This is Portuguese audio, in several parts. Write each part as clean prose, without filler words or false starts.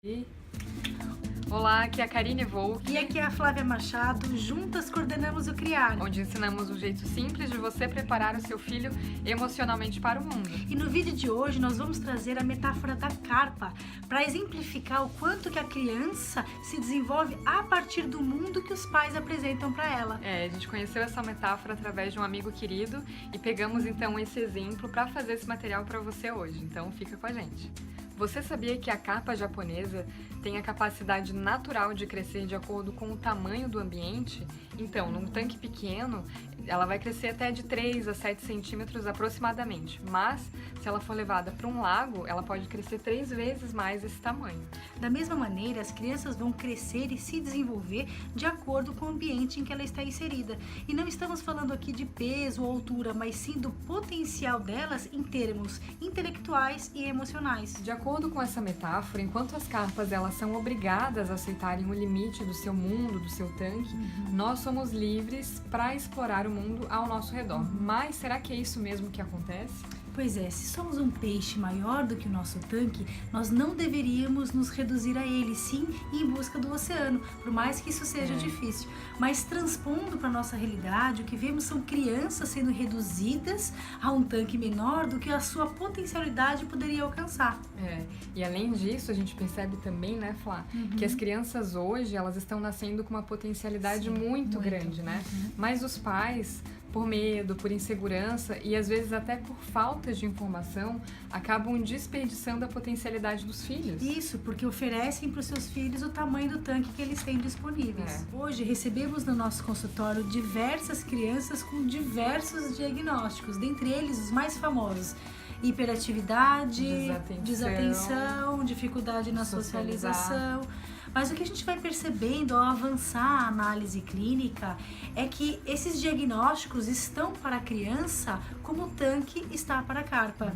E- Olá, aqui é a Karine Volk, E aqui é a Flávia Machado, juntas coordenamos o CRIAR. onde ensinamos um jeito simples de você preparar o seu filho emocionalmente para o mundo. E no vídeo de hoje nós vamos trazer a metáfora da carpa para exemplificar o quanto que a criança se desenvolve a partir do mundo que os pais apresentam para ela. A gente conheceu essa metáfora através de um amigo querido e pegamos então esse exemplo para fazer esse material para você hoje, então fica com a gente. Você sabia que a carpa japonesa tem a capacidade natural de crescer de acordo com o tamanho do ambiente? Então, num tanque pequeno, ela vai crescer até de 3 a 7 centímetros aproximadamente, mas se ela for levada para um lago, ela pode crescer 3 vezes mais esse tamanho. Da mesma maneira, as crianças vão crescer e se desenvolver de acordo com o ambiente em que ela está inserida. E não estamos falando aqui de peso ou altura, mas sim do potencial delas em termos intelectuais e emocionais. De acordo com essa metáfora, enquanto as carpas elas são obrigadas a aceitarem o limite do seu mundo, do seu tanque, nós somos livres para explorar o mundo ao nosso redor. Mas será que é isso mesmo que acontece? Pois é, se somos um peixe maior do que o nosso tanque, nós não deveríamos nos reduzir a ele, sim, ir em busca do oceano, por mais que isso seja difícil. Mas transpondo para a nossa realidade, o que vemos são crianças sendo reduzidas a um tanque menor do que a sua potencialidade poderia alcançar. E além disso, a gente percebe também, né, Flá, que as crianças hoje, elas estão nascendo com uma potencialidade muito grande, né? Mas os pais, por medo, por insegurança e às vezes até por falta de informação, acabam desperdiçando a potencialidade dos filhos. Isso, porque oferecem para os seus filhos o tamanho do tanque que eles têm disponíveis. Hoje recebemos no nosso consultório diversas crianças com diversos diagnósticos, dentre eles os mais famosos: hiperatividade, desatenção, dificuldade na socialização. Mas o que a gente vai percebendo ao avançar a análise clínica é que esses diagnósticos estão para a criança como o tanque está para a carpa.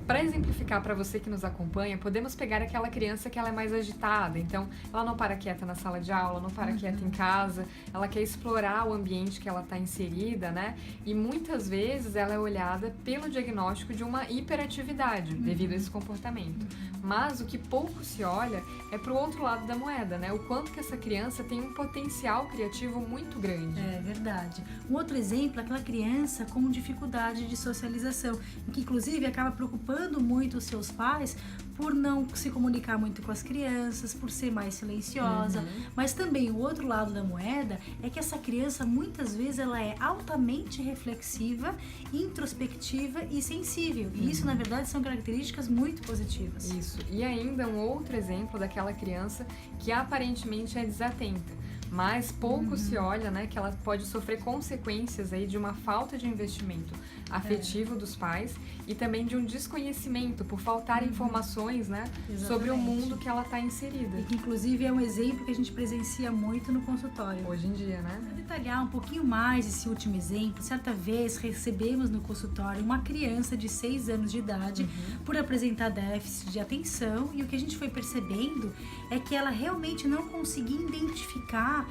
Para exemplificar para você que nos acompanha, podemos pegar aquela criança que ela é mais agitada, então ela não para quieta na sala de aula, não para quieta em casa, ela quer explorar o ambiente que ela está inserida, né? E muitas vezes ela é olhada pelo diagnóstico de uma hiperatividade devido a esse comportamento. Mas o que pouco se olha é para o outro lado da moeda, né? O quanto que essa criança tem um potencial criativo muito grande. É verdade. Um outro exemplo é aquela criança com dificuldade de socialização, que inclusive acaba preocupando muito os seus pais por não se comunicar muito com as crianças, por ser mais silenciosa. Mas também o outro lado da moeda é que essa criança muitas vezes ela é altamente reflexiva, introspectiva e sensível. E isso na verdade são características muito positivas. Isso. E ainda um outro exemplo daquela criança que aparentemente é desatenta. Mas pouco se olha, né, que ela pode sofrer consequências aí de uma falta de investimento afetivo dos pais e também de um desconhecimento por faltar informações, né, sobre o mundo que ela está inserida. E que inclusive é um exemplo que a gente presencia muito no consultório. Hoje em dia, né? Para detalhar um pouquinho mais esse último exemplo, certa vez recebemos no consultório uma criança de 6 anos de idade por apresentar déficit de atenção, e o que a gente foi percebendo é que ela realmente não conseguia identificar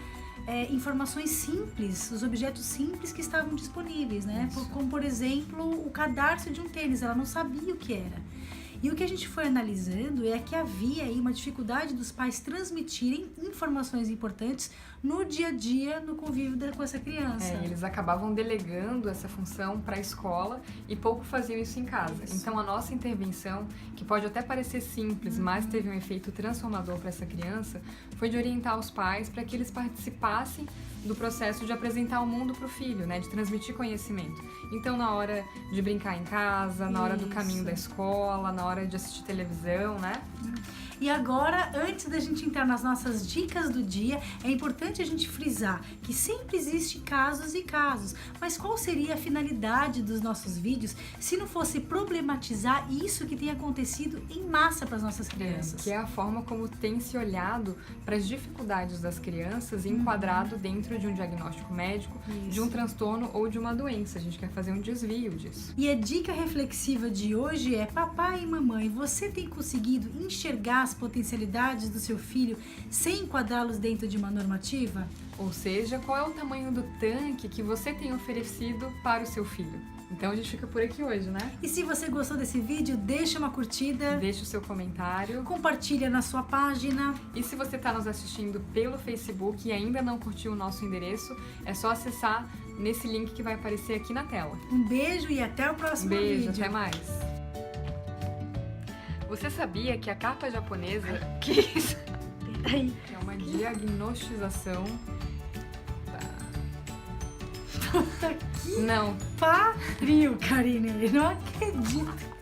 informações simples, os objetos simples que estavam disponíveis, né? Como, por exemplo, o cadarço de um tênis, ela não sabia o que era. E o que a gente foi analisando é que havia aí uma dificuldade dos pais transmitirem informações importantes no dia a dia, no convívio com essa criança. Eles acabavam delegando essa função para a escola e pouco faziam isso em casa. Então a nossa intervenção, que pode até parecer simples, mas teve um efeito transformador para essa criança, foi de orientar os pais para que eles participassem do processo de apresentar o mundo para o filho, né, de transmitir conhecimento. Então na hora de brincar em casa, na hora do caminho da escola, na hora de assistir televisão, né? E agora, antes da gente entrar nas nossas dicas do dia, é importante a gente frisar que sempre existe casos e casos, mas qual seria a finalidade dos nossos vídeos se não fosse problematizar isso que tem acontecido em massa para as nossas crianças? Que é a forma como tem se olhado para as dificuldades das crianças enquadrado dentro de um diagnóstico médico, de um transtorno ou de uma doença. A gente quer fazer um desvio disso. E a dica reflexiva de hoje é: papai e mamãe, você tem conseguido enxergar as potencialidades do seu filho sem enquadrá-los dentro de uma normativa? Ou seja, qual é o tamanho do tanque que você tem oferecido para o seu filho? Então a gente fica por aqui hoje, né? E se você gostou desse vídeo, deixa uma curtida, Deixa o seu comentário. compartilha na sua página. E se você está nos assistindo pelo Facebook e ainda não curtiu o nosso endereço, é só acessar nesse link que vai aparecer aqui na tela. Um beijo e até o próximo Beijo, vídeo. até mais. Você sabia que a carpa japonesa Que isso? Aí. é uma diagnostização? Puta que Não. pariu, Karine. Não acredito.